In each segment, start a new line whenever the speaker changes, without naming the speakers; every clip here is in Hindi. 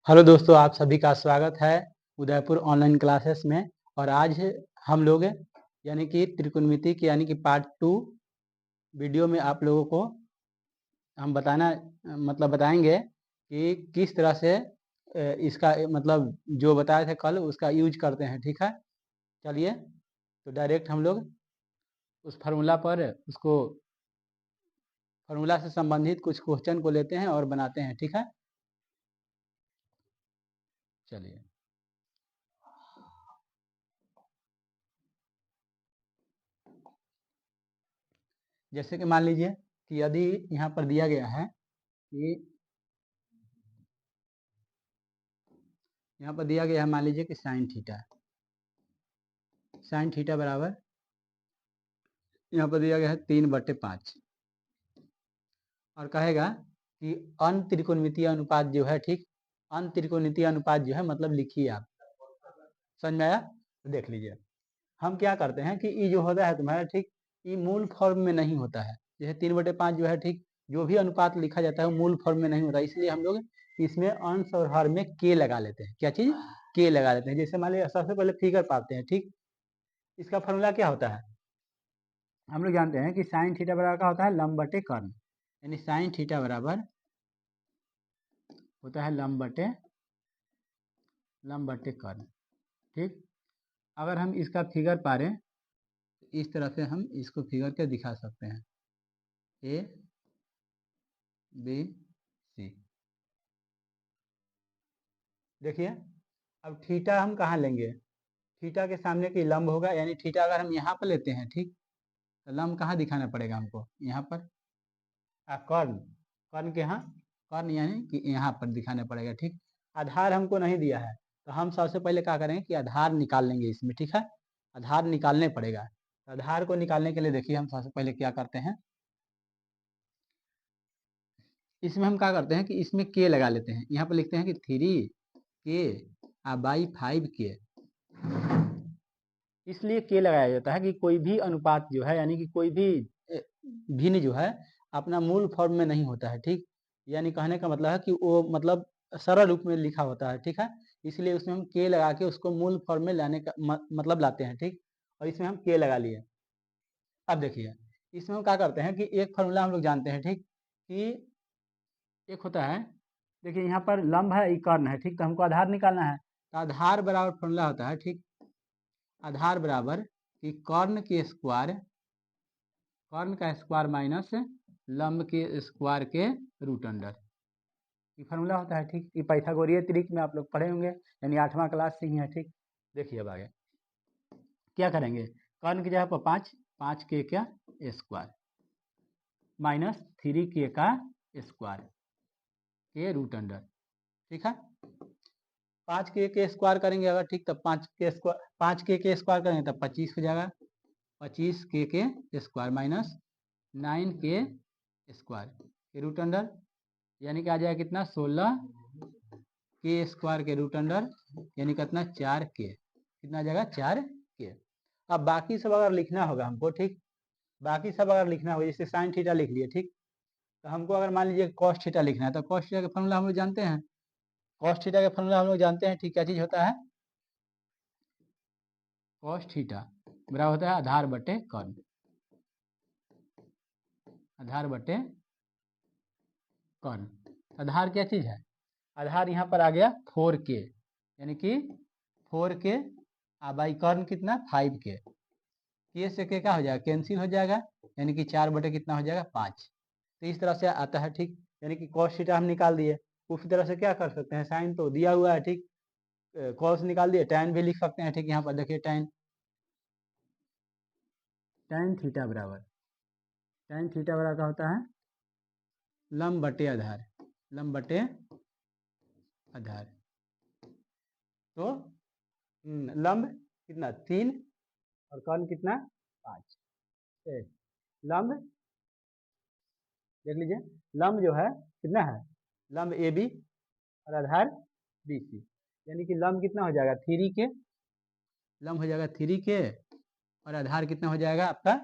हेलो दोस्तों, आप सभी का स्वागत है उदयपुर ऑनलाइन क्लासेस में। और आज हम लोग यानी कि त्रिकोणमिति की यानी कि पार्ट 2 वीडियो में आप लोगों को हम बताएंगे कि किस तरह से इसका मतलब जो बताए थे कल उसका यूज करते हैं। ठीक है, चलिए तो डायरेक्ट हम लोग उस फार्मूला पर उसको फार्मूला से संबंधित कुछ क्वेश्चन को लेते हैं और बनाते हैं। ठीक है, चलिए। जैसे कि मान लीजिए कि यदि यहाँ पर दिया गया है कि यहाँ पर दिया गया है, मान लीजिए कि साइन थीटा बराबर यहाँ पर दिया गया है 3/5 और कहेगा कि अनत्रिकोणमितीय अनुपात जो है, ठीक, अनत्रिकोणमितीय अनुपात जो है मतलब लिखिए आप। समझ में आया? तो देख लीजिए, हम क्या करते हैं कि ये जो होता है तुम्हारा, ठीक, ये मूल फॉर्म में नहीं होता है। जैसे 3/5 जो है, ठीक, जो भी अनुपात लिखा जाता है वो मूल फॉर्म में नहीं होता, इसलिए हम लोग इसमें अंश और हर में के लगा लेते हैं। क्या चीज? के लगा लेते हैं। जैसे मान लीजिए सबसे पहले फिगर पाते हैं, ठीक, इसका फॉर्मूला क्या होता है? हम लोग जानते हैं कि साइन थीटा बराबर का होता है लंब बटे कर्ण, यानी साइन थीटा बराबर होता है लंब बटे कर्ण। ठीक, अगर हम इसका फिगर पा रहे तो इस तरह से हम इसको फिगर के दिखा सकते हैं, ए बी सी। देखिए, अब थीटा हम कहाँ लेंगे? थीटा के सामने की लंब होगा, यानी थीटा अगर हम यहाँ पर लेते हैं, ठीक, तो लंब कहाँ दिखाना पड़ेगा हमको? यहाँ पर। कर्ण, कर्ण के यहाँ, कर्ण यानी कि यहाँ पर दिखाना पड़ेगा। ठीक, आधार हमको नहीं दिया है तो हम सबसे पहले क्या करेंगे कि आधार निकाल लेंगे इसमें। ठीक है, आधार निकालने पड़ेगा। आधार को निकालने के लिए देखिए हम सबसे पहले क्या करते हैं, इसमें हम क्या करते हैं कि इसमें के लगा लेते हैं। यहाँ पर लिखते हैं कि 3k/5 के। इसलिए के लगाया जाता है कि कोई भी अनुपात जो है यानी कि कोई भी भिन्न जो है अपना मूल फॉर्म में नहीं होता है। ठीक, यानी कहने का मतलब है कि वो मतलब सरल रूप में लिखा होता है। ठीक है, इसलिए उसमें हम के लगा के उसको मूल फॉर्म में लाने का मतलब लाते हैं। ठीक, और इसमें हम के लगा लिए। अब देखिए, इसमें हम क्या करते हैं कि एक फार्मूला हम लोग जानते हैं, ठीक, कि एक होता है, देखिए यहाँ पर लंब है, ये कर्ण है, ठीक, तो हमको आधार निकालना है। तो आधार बराबर फार्मूला होता है, ठीक, आधार बराबर कि कर्ण के स्क्वायर, कर्ण का स्क्वायर माइनस लंब के स्क्वायर के रूट अंडर, ये फार्मूला होता है। ठीक, ये पाइथागोरीय त्रिक में आप लोग पढ़े होंगे, यानी 8वां क्लास से ही है। ठीक, देखिए अब आगे क्या करेंगे, कर्ण की जगह पर 5 के क्या स्क्वायर माइनस 3k का स्क्वायर के रूट अंडर। ठीक है, 5k स्क्वायर करेंगे अगर, ठीक, तब 5k करेंगे तब 25 हो जाएगा। 25k square minus 9k square के रूट अंडर, यानी कि आ जाएगा कितना, 16k स्क्वायर के रूट अंडर, यानी कितना 4k, कितना आ जाएगा 4k। अब बाकी सब अगर लिखना होगा हमको, ठीक, बाकी सब अगर लिखना होगा, जैसे साइन थीटा लिख लिए, ठीक, तो हमको अगर मान लीजिए कॉस थीटा लिखना है तो कॉस थीटा का फॉर्मूला हम लोग जानते हैं। कॉस थीटा का फॉर्मूला हम लोग जानते हैं, ठीक, क्या चीज होता है? कॉस थीटा बराबर होता है आधार बटे कर्ण, आधार बटे कर्ण। आधार क्या चीज है? आधार यहाँ पर आ गया 4k, यानी कि 4k बाई कर्ण कितना 5k, के से के क्या हो जाएगा, कैंसिल हो जाएगा, यानी कि 4 बटे कितना हो जाएगा 5। तो इस तरह से आता है। ठीक, यानी कि कॉस थीटा हम निकाल दिए। उसी तरह से क्या कर सकते हैं, साइन तो दिया हुआ है, ठीक, कॉस निकाल दिए, टैन भी लिख सकते हैं। ठीक, यहाँ पर देखिए टैन, टैन थीटा बराबर, टैन थीटा बराबर का होता है लंब बटे आधार, लंब बटे आधार। तो लंब कितना 3 और कर्ण कितना 5। लंब देख लीजिए, लंब जो है कितना है, लंब ए बी और आधार बी सी, यानी कि लंब कितना हो जाएगा 3k, लंब हो जाएगा 3k और आधार कितना हो जाएगा आपका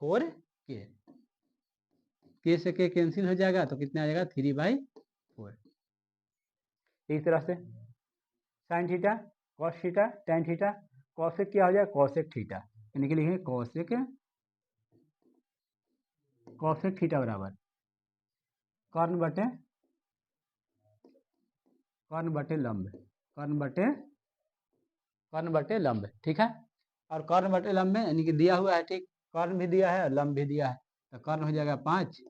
4k। के से के कैंसिल हो जाएगा तो कितना आ जाएगा 3/4। इस तरह से sine theta cos theta tan theta cosec क्या हो जाएगा कॉसेक थीटा, यानी कि लिखेंगे कॉसेक थीटा बराबर कर्ण बटे लंब, ठीक है। और कर्ण बटे लंब में यानी कि दिया हुआ है, ठीक, कर्ण भी दिया है और लंब भी दिया है, तो कर्ण हो जाएगा 5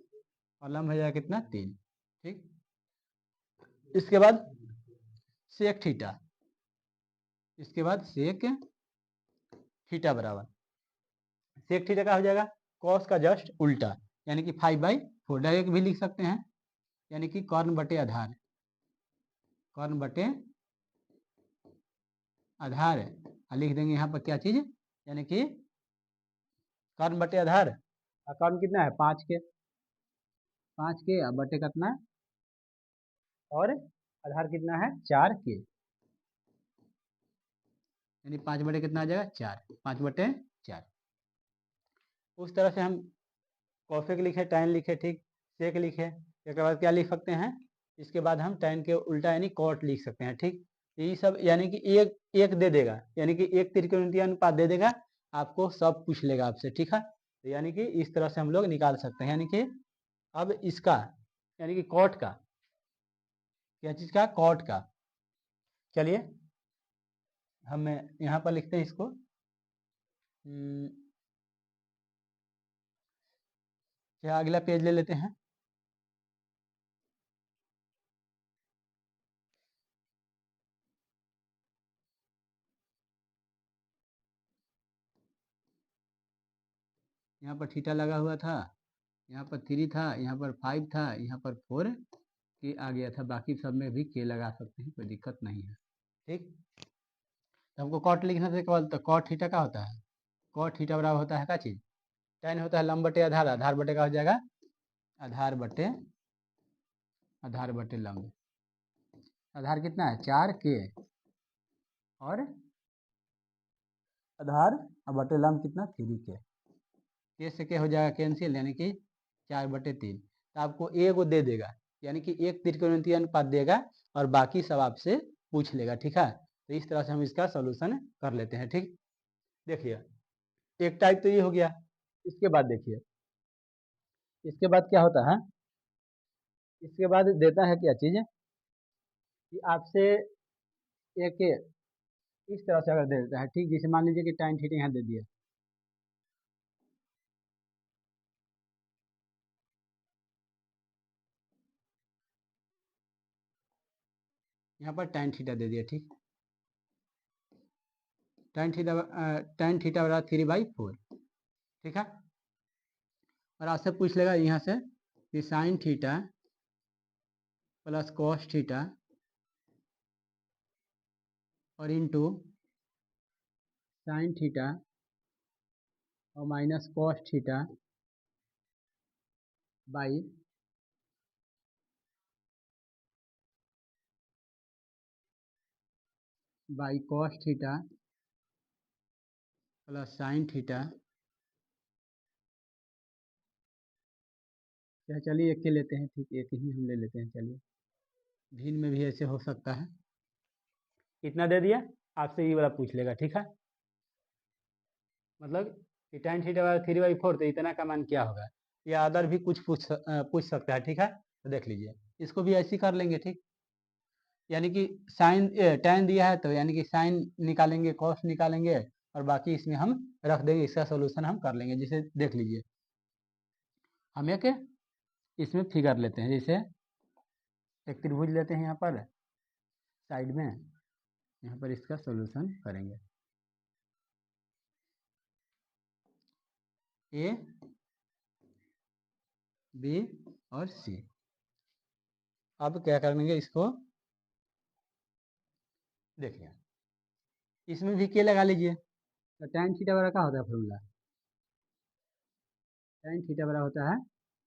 और लंब हो जाएगा कितना 3, ठीक। इसके बाद सेक थीटा, बराबर सेक थीटा का हो जाएगा कॉस का जस्ट उल्टा, यानी कि 5/4 डायरेक्ट भी लिख सकते हैं, यानी कि कर्ण बटे आधार लिख देंगे यहाँ पर क्या चीज, यानी कि कर्ण बटे आधार, कर्ण कितना है 5 के बटे कितना और आधार कितना है 4 के, यानी 5 बटे कितना आ जाएगा 4, 5/4। उस तरह से हम कॉसेक लिखे, टैन लिखे, ठीक, सेक लिखे, इसके बाद क्या लिख सकते हैं, इसके बाद हम टैन के उल्टा यानी कॉट लिख सकते हैं, ठीक। ये सब यानी कि एक दे देगा, यानी कि एक त्रिकोणीय अनुपात दे देगा आपको, सब पूछ लेगा आपसे, ठीक है। तो यानी कि इस तरह से हम लोग निकाल सकते हैं, यानी कि अब इसका यानी कि कॉट का, क्या चीज का कॉट का, चलिए हम यहाँ पर लिखते हैं इसको, अगला पेज ले लेते हैं। यहाँ पर थीटा लगा हुआ था, यहाँ पर 3 था, यहाँ पर 5 था, यहाँ पर 4 के आ गया था, बाकी सब में भी के लगा सकते हैं, कोई दिक्कत नहीं है, ठीक। तो हमको कॉट लिखना था केवल, तो कॉट थीटा का होता है, कॉट थीटा बराबर होता है क्या चीज, टेन होता है लंब बटे आधार, आधार बटे का हो जाएगा आधार बटे लंब, आधार कितना है 4 के और आधार बटे लंब कितना 3 के से के हो जाएगा कैंसिल, यानी कि 4/3, तो आपको एक दे देगा, यानी कि एक त्रिकोणमितीय अनुपात देगा और बाकी सब आपसे पूछ लेगा, ठीक है। तो इस तरह से हम इसका सॉल्यूशन कर लेते हैं, ठीक। देखिए एक टाइप तो ये हो गया, इसके बाद देखिए इसके बाद क्या होता है, इसके बाद देता है क्या चीज कि आपसे एक इस तरह से अगर दे देता है, ठीक, जैसे मान लीजिए कि टाइन थीटा यहाँ दे दिया, यहाँ पर टाइन थीटा दे दिया, ठीक, टाइन थीटा बराबर 3/4, ठीक है। और आपसे पूछ लेगा यहाँ से कि sine theta plus cos theta और इंटू साइन थीटा और minus cos theta by cos theta plus sine theta, चलिए एक के लेते हैं, ठीक, एक ही हम ले लेते हैं, चलिए भिन्न में भी ऐसे हो सकता है। कितना दे दिया आपसे ये वाला पूछ लेगा, ठीक है, मतलब कि tan थीटा बराबर 3/4, तो इतना का मान क्या होगा, या अदर भी कुछ पूछ सकता है, ठीक है। तो देख लीजिए इसको भी ऐसे ही कर लेंगे, ठीक, यानी कि साइन tan दिया है तो यानी कि साइन निकालेंगे, कॉस निकालेंगे और बाकी इसमें हम रख देंगे, इसका सोल्यूशन हम कर लेंगे। जैसे देख लीजिए हम एक इसमें फिगर लेते हैं, जैसे एक त्रिभुज लेते हैं यहाँ पर साइड में, यहाँ पर इसका सोल्यूशन करेंगे, ए बी और सी। अब क्या करेंगे इसको, देखिए इसमें भी के लगा लीजिए, तो tan थीटा बराबर क्या होता है फॉर्मूला, tan थीटा बराबर होता है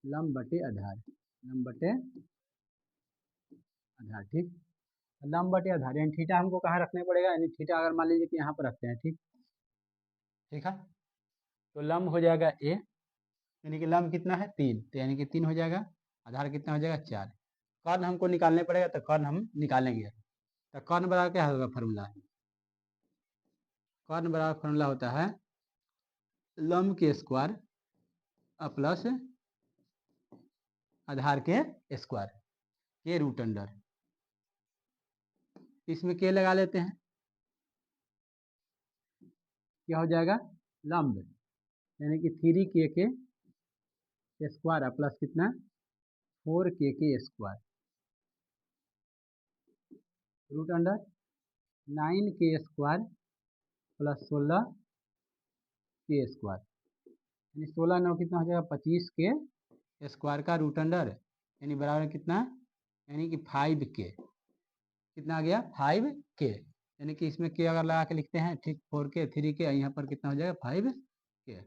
लंब बटे आधार, ठीक, लंब बटे आधार, यानी थीटा हमको कहाँ रखने पड़ेगा, यानी थीटा अगर मान लीजिए कि यहाँ पर रखते हैं, ठीक, ठीक है, तो लंब हो जाएगा ए, यानी कि लंब कितना है 3, तो यानी कि 3 हो जाएगा, आधार कितना हो जाएगा 4, कर्ण हमको निकालने पड़ेगा, तो कर्ण हम निकालेंगे। तो कर्ण बराबर क्या होगा फॉर्मूला? कर्ण बराबर फॉर्मूला होता है लंब के स्क्वायर प्लस आधार के स्क्वायर के रूट अंडर। इसमें के लगा लेते हैं, क्या हो जाएगा? लंब यानी कि 3k के स्क्वायर प्लस कितना 4k के square root under 9k square plus 16k square, यानी 16 9 कितना हो जाएगा 25 के स्क्वायर का रूट अंडर, यानी बराबर कितना, यानी कि 5k। कितना आ गया 5k, यानी कि इसमें के अगर लगा के लिखते हैं ठीक 4k 3k, यहाँ पर कितना हो जाएगा 5k।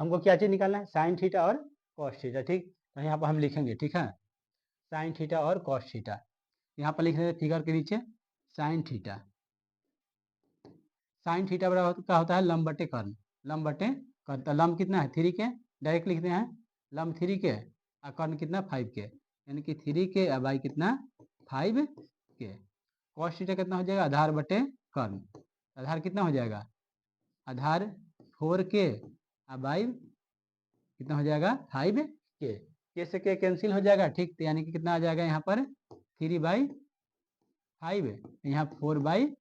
हमको क्या चीज़ निकालना है? साइन थीटा और कॉस थीटा। ठीक, तो यहाँ पर हम लिखेंगे, ठीक है, साइन थीटा और कॉस थीटा। यहाँ पर लिख रहे हैं फिगर के नीचे साइन थीटा। साइन थीटा बराबर क्या होता है? लंब बटे कर्ण। लंब बटे कर्ण, तो लंब कितना है 3k, डायरेक्ट लिखते हैं लंब 3k और कर्ण कितना 5k, यानी कि 3k और बाई कितना 5k। कॉस थीटा कितना हो जाएगा? आधार बटे कर्ण। आधार कितना हो जाएगा? आधार 4k और बाई कितना हो जाएगा 5k। के से के कैंसिल हो जाएगा, ठीक, तो यानी कि कितना आ जाएगा यहाँ पर 3/5, यहाँ 4/5।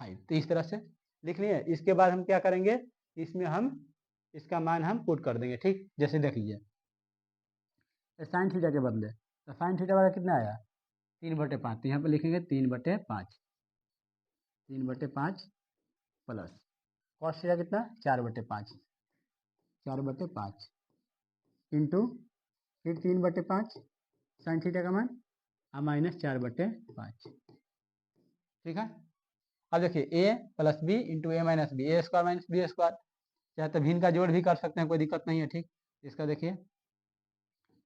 तो इस तरह से लिख लिए। इसके बाद हम क्या करेंगे? इसमें हम इसका मान हम पुट कर देंगे, ठीक, जैसे देख लीजिए साइन थीटा के बदले, तो साइन थीटा वाला कितना आया 3/5, तो यहाँ पर लिखेंगे 3/5, 3/5 प्लस कॉस थीटा कितना 4/5, 4/5 इंटू फिर 3/5 साइन थीटा का मान और माइनस 4/5। ठीक है, अब देखिए ए प्लस बी इंटू ए माइनस बी, ए स्क्वायर माइनस बी स्क्वायर, चाहे तो भिन्न का जोड़ भी कर सकते हैं, कोई दिक्कत नहीं है। ठीक, इसका देखिए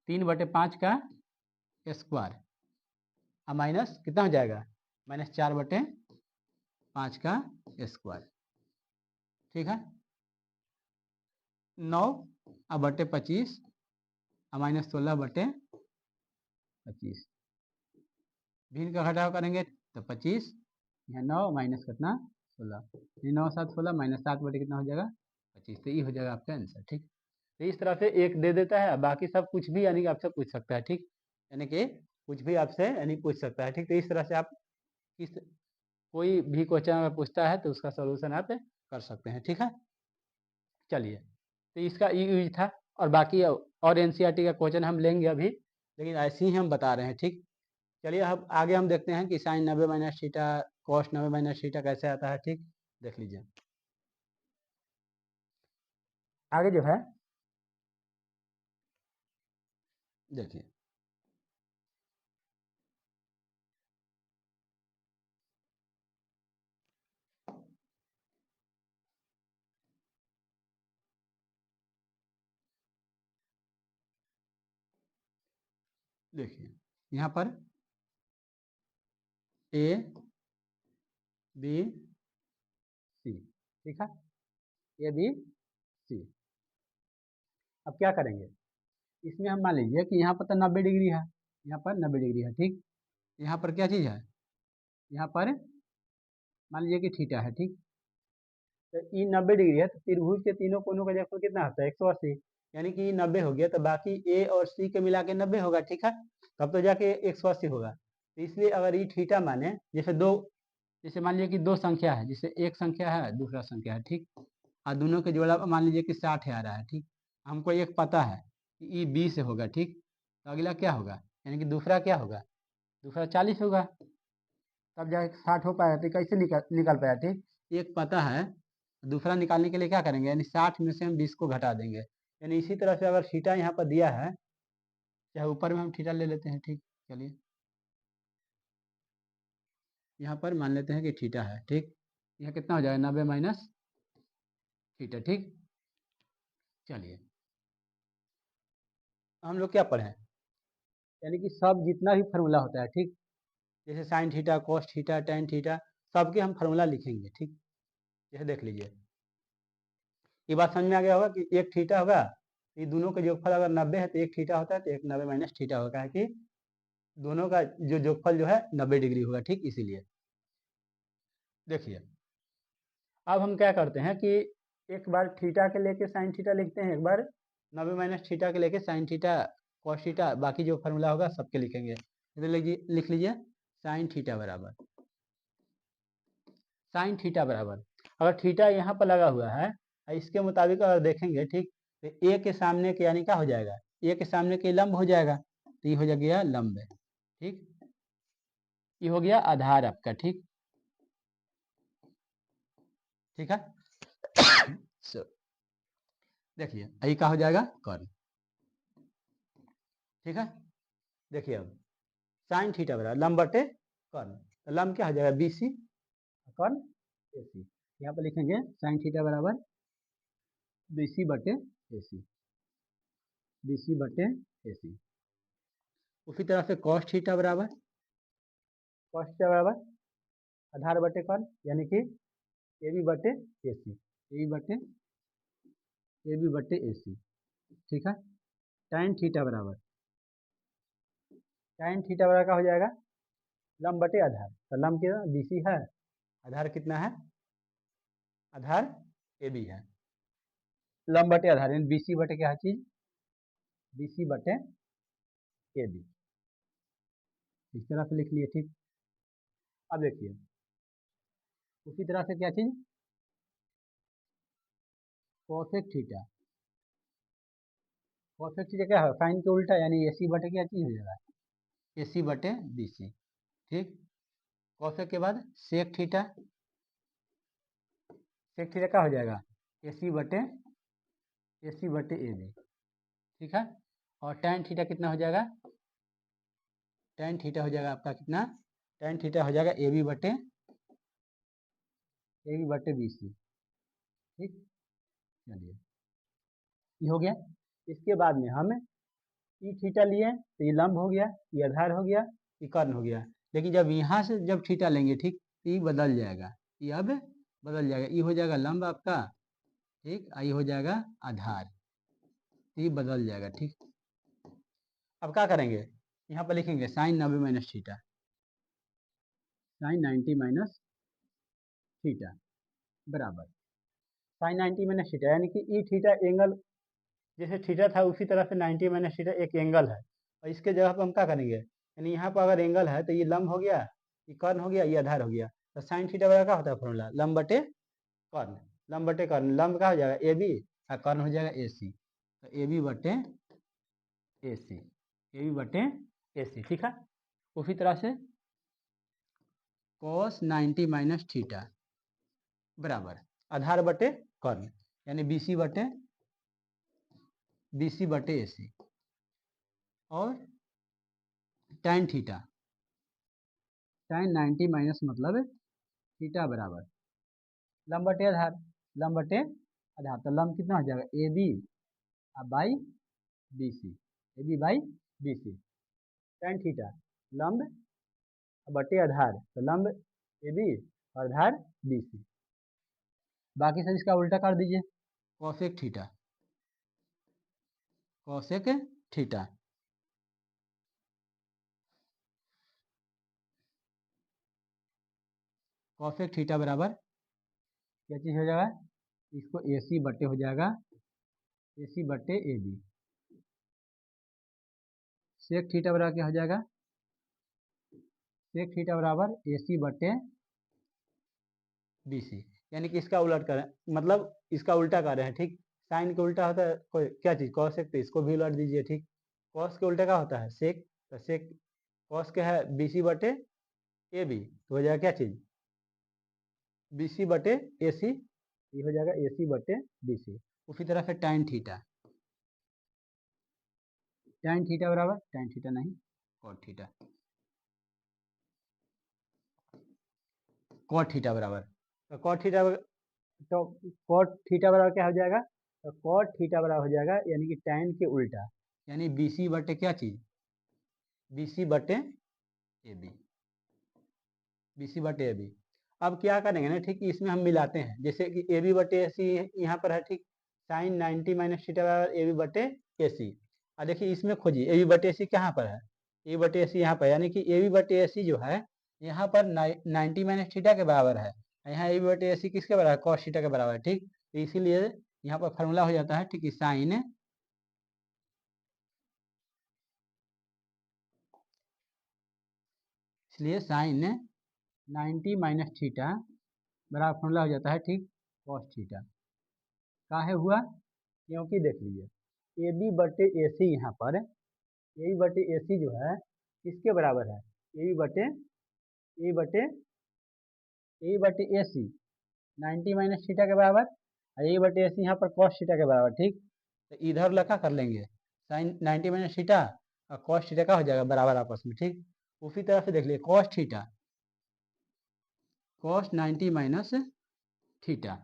3/5 का स्क्वायर और माइनस कितना हो जाएगा माइनस 4/5 का स्क्वायर। ठीक है, 9 और बटे 25 और माइनस 16/25, भिन्न का घटाव करेंगे तो 25, यहाँ 9 माइनस कितना 16, 9 7 16 माइनस 7 बटे कितना हो जाएगा 25, तो ये हो जाएगा आपका आंसर। ठीक, तो इस तरह से एक दे देता है, बाकी सब कुछ भी यानी कि आपसे पूछ सकता है। ठीक, यानी कि कुछ भी आपसे यानी पूछ सकता है। ठीक, तो इस तरह से आप किस कोई भी क्वेश्चन अगर पूछता है तो उसका सॉल्यूशन आप कर सकते हैं। ठीक है, चलिए, तो इसका यूज था, और बाकी और एनसीईआरटी का क्वेश्चन हम लेंगे अभी, लेकिन ऐसे ही हम बता रहे हैं। ठीक, चलिए अब आगे हम देखते हैं कि sine 90 minus theta cos 90 minus theta कैसे आता है। ठीक, देख लीजिए आगे जो है, देखिए देखिए यहाँ पर ए बी सी, ठीक है, ए बी सी। अब क्या करेंगे, इसमें हम मान लीजिए कि यहाँ पर तो 90 डिग्री है, यहाँ पर 90 डिग्री है। ठीक, यहाँ पर क्या चीज़ है, यहाँ पर मान लीजिए कि थीटा है। ठीक, तो ई 90 डिग्री है, तो त्रिभुज के तीनों कोनों का क्षेत्रफल कितना होता है 180, यानी कि 90 हो गया, तो बाकी ए और सी के मिला के 90 होगा। ठीक है, तब तो जाके 180 होगा। तो इसलिए अगर ई थीटा माने, जैसे दो, जैसे मान लीजिए कि दो संख्या है, जैसे एक संख्या है दूसरा संख्या है, ठीक, और दोनों के जोड़ा मान लीजिए कि 60 आ रहा है। ठीक, हमको एक पता है कि ई 20 होगा। ठीक, तो अगला क्या होगा, यानी कि दूसरा क्या होगा, दूसरा 40 होगा, तब जाके 60 हो पाएगा। तो कैसे निकल पाया। ठीक, एक पता है, दूसरा निकालने के लिए क्या करेंगे, यानी 60 में से हम 20 को घटा देंगे। यानी इसी तरह से अगर थीटा यहाँ पर दिया है, चाहे ऊपर में हम थीटा ले लेते हैं। ठीक, चलिए यहाँ पर मान लेते हैं कि थीटा है। ठीक, यहाँ कितना हो जाएगा 90 माइनस थीटा। ठीक, चलिए हम लोग क्या पढ़े, यानी कि सब जितना भी फार्मूला होता है, ठीक, जैसे sine theta cos theta tan theta, सबके हम फार्मूला लिखेंगे। ठीक, जैसे देख लीजिए ये बात समझ में आ गया होगा कि एक थीटा होगा, ये दोनों का योगफल अगर 90 है तो एक थीटा होता है, तो एक 90 माइनस थीटा होगा, है कि दोनों का जो जोगफल जो है 90 डिग्री होगा, ठीक। इसीलिए देखिए अब हम क्या करते हैं कि एक बार थीटा के लेके साइन थीटा लिखते हैं, एक बार 90 माइनस थीटा के लेके साइन थीटा कॉस थीटा, बाकी जो फार्मूला होगा सबके लिखेंगे। इधर लिख लीजिए साइन थीटा बराबर, साइन थीटा बराबर, अगर थीटा यहाँ पर लगा हुआ है इसके मुताबिक अगर देखेंगे, ठीक, तो ए के सामने के यानी क्या हो जाएगा, ए के सामने के लंब हो जाएगा, तो ये हो गया लंब, ठीक, ये हो गया आधार आपका, ठीक, ठीक है। देखिए यही क्या हो जाएगा, कर्ण, ठीक है। देखिए अब साइन थीटा बराबर लंब बटे कर्ण, तो लंब क्या हो जाएगा बी सी, कर्ण ए सी, यहाँ पर लिखेंगे साइन थीटा बराबर बी सी बटे ए सी, बी सी बटे ए सी। उसी तरह से कॉस थीटा बराबर, कॉस थीटा बराबर आधार बटे कर्ण, यानी कि ए बी बटे ए सी, ए बी बटे ए सी, ठीक है। tan थीटा बराबर, tan थीटा बराबर क्या हो जाएगा, लंब बटे आधार, तो लंब कितना बी सी है, आधार कितना है, आधार ए बी है, लंब बटे आधार यानी बी सी बटे क्या चीज, बी सी बटे ए बी, इस तरह से लिख लिए, ठीक। अब देखिए उसी तरह से क्या चीज कोसेक थीटा, कोसेक थीटा क्या है, साइन के उल्टा, यानी ए सी बटे क्या चीज हो जाएगा, ए सी बटे बी सी, ठीक। कोसेक के बाद सेक थीटा, सेक थीटा क्या हो जाएगा, ए सी बटे ए बी, ठीक है। और tan थीटा कितना हो जाएगा, tan थीटा हो जाएगा आपका कितना, tan थीटा हो जाएगा ए बी बटे बी सी, ठीक। चलिए ये हो गया। इसके बाद में हम ई थीटा लिए तो ये लंब हो गया, ये आधार हो गया, ये कर्ण हो गया, लेकिन जब यहाँ से जब थीटा लेंगे, ठीक, तो ये बदल जाएगा, ये अब बदल जाएगा, ये हो जाएगा लंब आपका, ठीक, ये हो जाएगा आधार, ये बदल जाएगा, ठीक। अब क्या करेंगे, यहाँ पर लिखेंगे sine 90 minus theta, sine 90 minus theta बराबर साइन 90 माइनस थीटा, यानी कि ई थीटा एंगल, जैसे थीटा था उसी तरह से 90 माइनस थीटा एक एंगल है, और इसके जगह पर हम क्या करेंगे, यानी यहाँ पर अगर एंगल है तो ये लंब हो गया, ये कर्ण हो गया, ये आधार हो गया, तो साइन थीटा बराबर क्या होता है फॉर्मूला, लंब बटे कर्ण, लंब बटे कर्ण, लंब क्या हो जाएगा ए बी और कर्ण हो जाएगा ए सी, तो ए बी बटे ए सी, ए बी बटे ए सी, ठीक है। उसी तरह से cos 90 माइनस थीटा बराबर आधार बटे कर्ण, यानी बी सी बटे ए सी, और tan थीटा, tan 90 माइनस मतलब थीटा बराबर लंब बटे आधार, लंब बटे आधार, तो लंब कितना हो जाएगा A B by B C, A B by B C, tan theta लंब बटे आधार, तो लंब ए बी और आधार बी सी, बाकी सब इसका उल्टा कर दीजिए, cosec theta, cosec theta, cosec theta बराबर क्या चीज हो जाएगा, इसको ए सी बटे हो जाएगा ए सी बटे ए बी, सेक थीटा बराबर क्या हो जाएगा, सेक थीटा बराबर ए सी बटे बी सी, यानी कि इसका उलट करें, मतलब इसका उल्टा कर रहे हैं, ठीक। साइन के उल्टा होता है कोई क्या चीज कॉसेक, तो इसको भी उलट दीजिए, ठीक। कॉस के उल्टा क्या होता है सेक, तो सेक कॉस क्या है बी सी बटे ए बी, तो हो जाएगा क्या चीज बी सी बटे ए सी, ये हो जाएगा ए सी बटे बी सी। उसी तरह से tan थीटा, tan थीटा बराबर tan थीटा नहीं cot थीटा, cot थीटा बराबर, तो cot थीटा, तो cot थीटा बराबर क्या हो जाएगा, तो cot थीटा बराबर हो जाएगा यानी कि tan के उल्टा, यानी बी सी बटे क्या चीज बी सी बटे ए बी, बी सी बटे ए बी। अब क्या करेंगे ना, ठीक, इसमें हम मिलाते हैं, जैसे कि ए बी बटे ए सी यहाँ पर है, ठीक, साइन 90 माइनस थीटा बराबर ए बी बटे ए सी, और देखिए इसमें खोजिए ए बी बटे ए सी कहाँ पर है, ए बटे AC यहाँ पर, यानी कि AB बटे AC जो है यहाँ पर 90 माइनस थीटा के बराबर है। यहाँ AB बटे AC किसके बराबर है? कॉस थीटा के बराबर है, ठीक। तो इसीलिए यहाँ पर फॉर्मूला हो जाता है, ठीक, साइन, इसलिए साइन 90 माइनस थीटा बराबर फॉर्मूला हो जाता है, ठीक, कॉस थीटा। काहे हुआ? क्योंकि देख लीजिए AB बटे AC यहाँ पर, AB बटे AC जो है किसके बराबर है? AB बटे ए बटे AC 90 माइनस थीटा के बराबर, और ए बटे AC यहाँ पर कॉस थीटा के बराबर, ठीक। तो इधर लगा कर लेंगे साइन 90 माइनस थीटा और कॉस थीटा का हो जाएगा बराबर आपस में, ठीक। उसी तरह से देख लीजिए cos theta, cos 90 minus theta,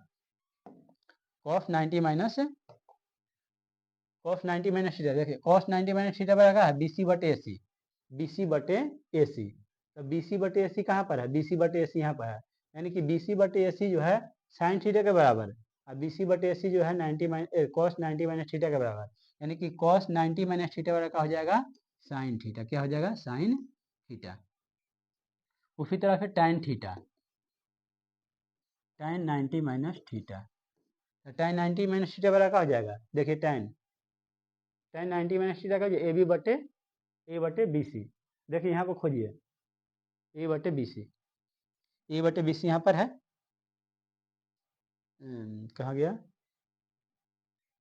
cos 90 minus theta, देखिए कॉस 90 माइनस थीटा बराबर है BC बटे AC, BC बटे AC। तो BC बटे AC कहाँ पर है? BC बटे AC यहाँ पर है, यानी कि BC बटे AC जो है साइन थीटा के बराबर, और BC बटे AC जो है 90 कॉस 90 माइनस थीटा के बराबर, यानी कि कॉस 90 माइनस थीटा बराबर का हो जाएगा साइन थीटा। क्या हो जाएगा? Sine theta. उसी तरह से tan theta, tan 90 minus theta, तो tan 90 माइनस थीटा बराबर का हो जाएगा, देखिए tan 90 माइनस थीटा का AB बटे BC, देखिए यहाँ पर खोजिए A बटे BC, A बटे BC यहाँ पर है, कहाँ गया?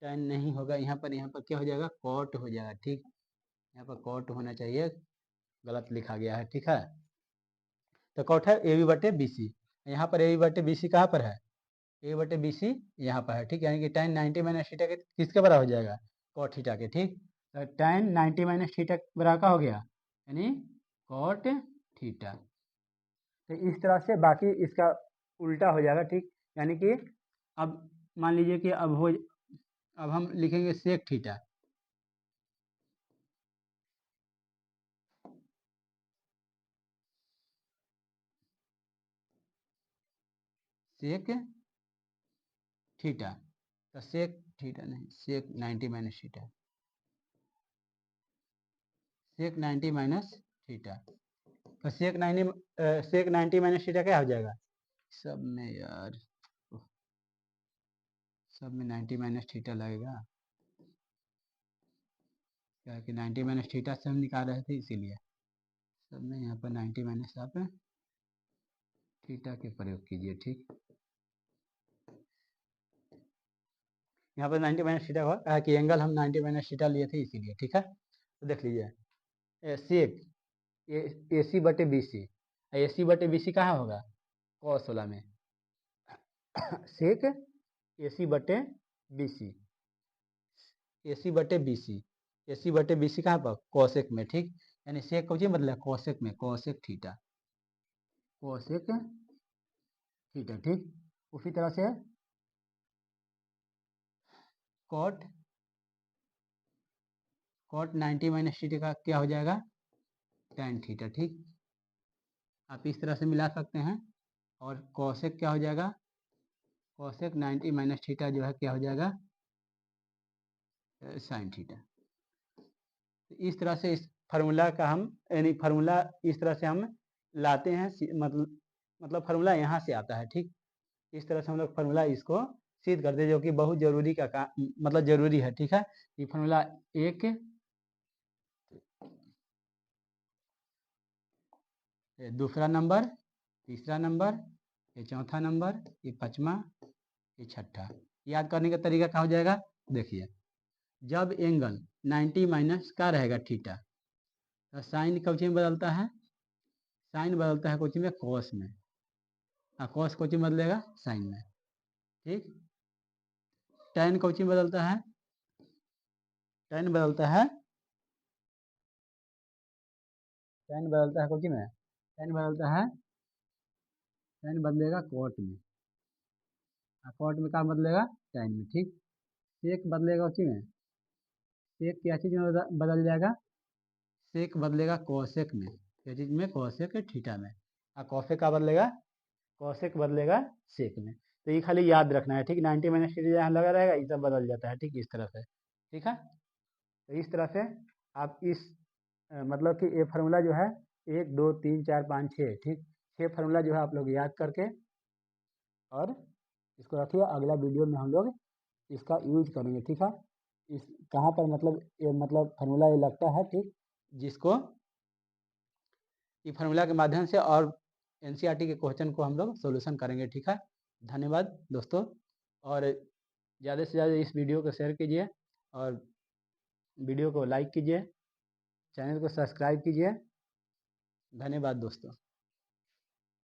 tan नहीं होगा यहाँ पर क्या हो जाएगा? cot हो जाएगा, ठीक। यहाँ पर cot होना चाहिए, गलत लिखा गया है, ठीक है। तो cot है AB बटे BC, यहाँ पर AB बटे BC कहाँ पर है? A बटे BC यहाँ पर है, ठीक। यानी कि tan 90 माइनस थीटा के किसके बराबर हो जाएगा? cot थीटा के, ठीक। तो tan 90 माइनस थीटा बराबर का हो गया, यानी cot थीटा। तो इस तरह से बाकी इसका उल्टा हो जाएगा, ठीक। यानी कि अब मान लीजिए कि अब हम लिखेंगे सेक थीटा, सेक थीटा, तो सेक थीटा नहीं, सेक 90 माइनस थीटा, सेक 90 माइनस थीटा, तो सेक 90 माइनस थीटा क्या हो जाएगा? सब में यार, सब में 90 माइनस थीटा लगेगा, क्या कि 90 माइनस थीटा से हम निकाल रहे थे, इसीलिए सब में यहाँ पर 90 माइनस आप थीटा के प्रयोग कीजिए, ठीक। यहाँ पर 90 माइनस थीटा हुआ कि एंगल हम 90 माइनस थीटा लिए थे, इसीलिए, ठीक है। तो देख लीजिए सेक AC बटे BC, AC बटे BC कहाँ होगा? कॉस वाला में, सेक AC बटे BC, AC बटे BC, AC बटे BC कहाँ पर? कॉसेक में, ठीक। यानी सेक को मतलब कॉसेक में, कॉसेक थीटा, कॉसेक थीटा, ठीक। उसी तरह से कॉट 90 माइनस थीटा का क्या हो जाएगा? tan थीटा, ठीक। आप इस तरह से मिला सकते हैं। और कॉसेक क्या हो जाएगा? कॉसेक 90 माइनस थीटा जो है क्या हो जाएगा? Sine theta. इस तरह से इस फार्मूला का हम यानी फार्मूला इस तरह से हम लाते हैं, मतलब फार्मूला यहाँ से आता है, ठीक। इस तरह से हम लोग फार्मूला इसको सिद्ध करते हैं, जो कि बहुत जरूरी का मतलब जरूरी है, ठीक है। ये फार्मूला एक, ये दूसरा नंबर, तीसरा नंबर, ये चौथा नंबर, ये पांचवा, ये छठा। याद करने का तरीका क्या हो जाएगा? देखिए जब एंगल 90 माइनस का रहेगा थीटा, तो साइन कौची में बदलता है? साइन बदलता है कौची में? कॉस में, और कॉस कौची में बदलेगा? साइन में, ठीक। tan कौची में बदलता है? tan बदलता है, tan बदलता है कौची में? tan बदलता है, tan बदलेगा कॉट में, और कॉट में क्या बदलेगा? tan में, ठीक। सेक बदलेगा कौची में? सेक क्या चीज में बदल जाएगा? सेक बदलेगा कॉसेक में, क्या चीज में? कॉसेक थीटा में। और कॉसेक का बदलेगा? कॉसेक बदलेगा सेक में। तो ये खाली याद रखना है, ठीक। 90 माइनस थीटा यहाँ लगा रहेगा, ये सब बदल जाता है, ठीक, इस तरह से, ठीक है। तो इस तरह से आप इस मतलब कि ये फार्मूला जो है 1 2 3 4 5 6, ठीक 6 फार्मूला जो है आप लोग याद करके और इसको रखिए। अगला वीडियो में हम लोग इसका यूज करेंगे, ठीक है। इस कहाँ पर मतलब ये मतलब फार्मूला ये लगता है, ठीक, जिसको ये फार्मूला के माध्यम से और एनसीईआरटी के क्वेश्चन को हम लोग सोल्यूशन करेंगे, ठीक है। धन्यवाद दोस्तों, और ज़्यादा से ज़्यादा इस वीडियो को शेयर कीजिए और वीडियो को लाइक कीजिए, चैनल को सब्सक्राइब कीजिए। धन्यवाद दोस्तों।